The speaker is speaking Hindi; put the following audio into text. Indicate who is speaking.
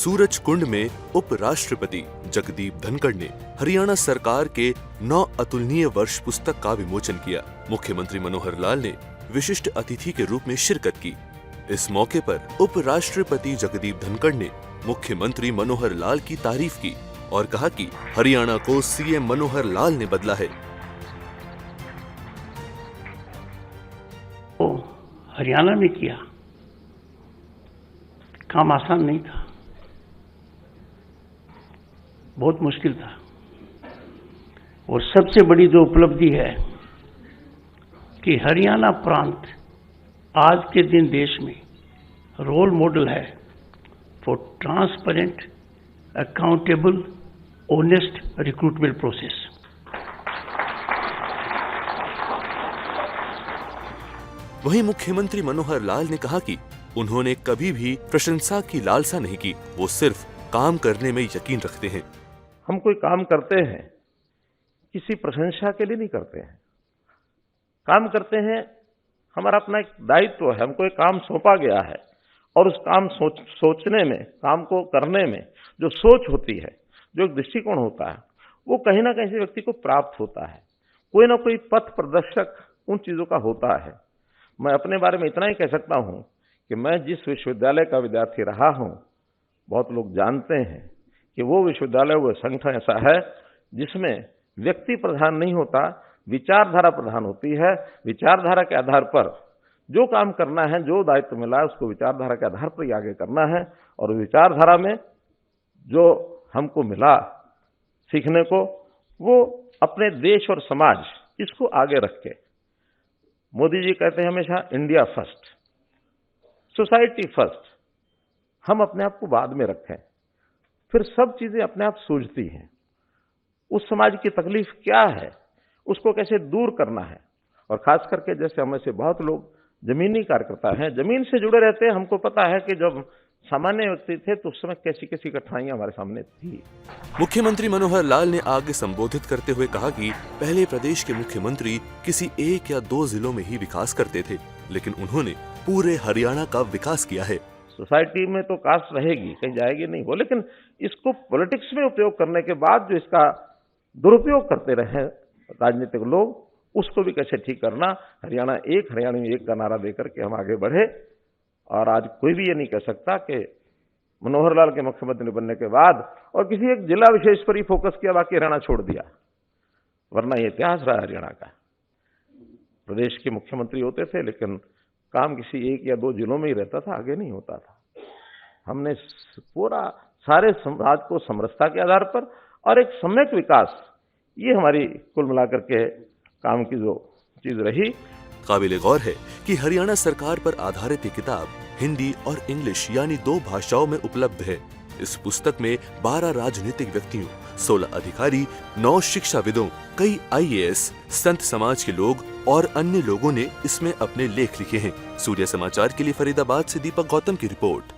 Speaker 1: सूरजकुंड में उपराष्ट्रपति जगदीप धनखड़ ने हरियाणा सरकार के 9 अतुलनीय वर्ष पुस्तक का विमोचन किया। मुख्यमंत्री मनोहर लाल ने विशिष्ट अतिथि के रूप में शिरकत की। इस मौके पर उपराष्ट्रपति जगदीप धनखड़ ने मुख्यमंत्री मनोहर लाल की तारीफ की और कहा कि हरियाणा को सीएम मनोहर लाल ने बदला है।
Speaker 2: तो हरियाणा ने किया, काम आसान नहीं था, बहुत मुश्किल था। और सबसे बड़ी जो उपलब्धि है कि हरियाणा प्रांत आज के दिन देश में रोल मॉडल है for transparent, accountable, honest recruitment process.
Speaker 1: वहीं मुख्यमंत्री मनोहर लाल ने कहा कि उन्होंने कभी भी प्रशंसा की लालसा नहीं की, वो सिर्फ काम करने में यकीन रखते हैं।
Speaker 3: हम कोई काम करते हैं किसी प्रशंसा के लिए नहीं करते हैं, काम करते हैं, हमारा अपना एक दायित्व है, हमको एक काम सौंपा गया है और उस काम सोचने में, काम को करने में जो सोच होती है, जो एक दृष्टिकोण होता है, वो कहीं ना कहीं से व्यक्ति को प्राप्त होता है। कोई ना कोई पथ प्रदर्शक उन चीजों का होता है। मैं अपने बारे में इतना ही कह सकता हूं कि मैं जिस विश्वविद्यालय का विद्यार्थी रहा हूं, बहुत लोग जानते हैं कि वो विश्वविद्यालय, वो संगठन ऐसा है जिसमें व्यक्ति प्रधान नहीं होता, विचारधारा प्रधान होती है। विचारधारा के आधार पर जो काम करना है, जो दायित्व मिला है, उसको विचारधारा के आधार पर ही आगे करना है। और विचारधारा में जो हमको मिला सीखने को, वो अपने देश और समाज, इसको आगे रख के, मोदी जी कहते हैं हमेशा इंडिया फर्स्ट, सोसाइटी फर्स्ट, हम अपने आप को बाद में रखें, फिर सब चीजें अपने आप सूझती हैं। उस समाज की तकलीफ क्या है, उसको कैसे दूर करना है। और खास करके जैसे हमें से बहुत लोग जमीनी कार्यकर्ता हैं, जमीन से जुड़े रहते हैं, हमको पता है कि जब सामान्य व्यक्ति थे तो उस समय कैसी कैसी कठिनाइयां हमारे सामने थी।
Speaker 1: मुख्यमंत्री मनोहर लाल ने आगे संबोधित करते हुए कहा कि पहले प्रदेश के मुख्यमंत्री किसी 1 या 2 जिलों में ही विकास करते थे, लेकिन उन्होंने पूरे हरियाणा का विकास किया है।
Speaker 3: सोसाइटी में तो कास्ट रहेगी, कहीं जाएगी नहीं वो, लेकिन इसको पॉलिटिक्स में उपयोग करने के बाद जो इसका दुरुपयोग करते रहे राजनीतिक लोग, उसको भी कैसे ठीक करना। हरियाणा एक, हरियाणा एक का नारा देकर के हम आगे बढ़े। और आज कोई भी ये नहीं कह सकता कि मनोहर लाल के मुख्यमंत्री बनने के बाद और किसी एक जिला विशेष पर ही फोकस किया, बाकी हरियाणा छोड़ दिया। वरना ये इतिहास रहा हरियाणा का, प्रदेश के मुख्यमंत्री होते थे लेकिन काम किसी 1 या 2 जिलों में ही रहता था, आगे नहीं होता था। हमने पूरा सारे समाज को समरसता के आधार पर और एक सम्यक विकास, ये हमारी कुल मिलाकर के काम की जो चीज रही।
Speaker 1: काबिले गौर है कि हरियाणा सरकार पर आधारित ये किताब हिंदी और इंग्लिश यानी 2 भाषाओं में उपलब्ध है। इस पुस्तक में 12 राजनीतिक व्यक्तियों, 16 अधिकारी, 9 शिक्षाविदों, कई IAS, संत समाज के लोग और अन्य लोगों ने इसमें अपने लेख लिखे हैं। सूर्य समाचार के लिए फरीदाबाद से दीपक गौतम की रिपोर्ट।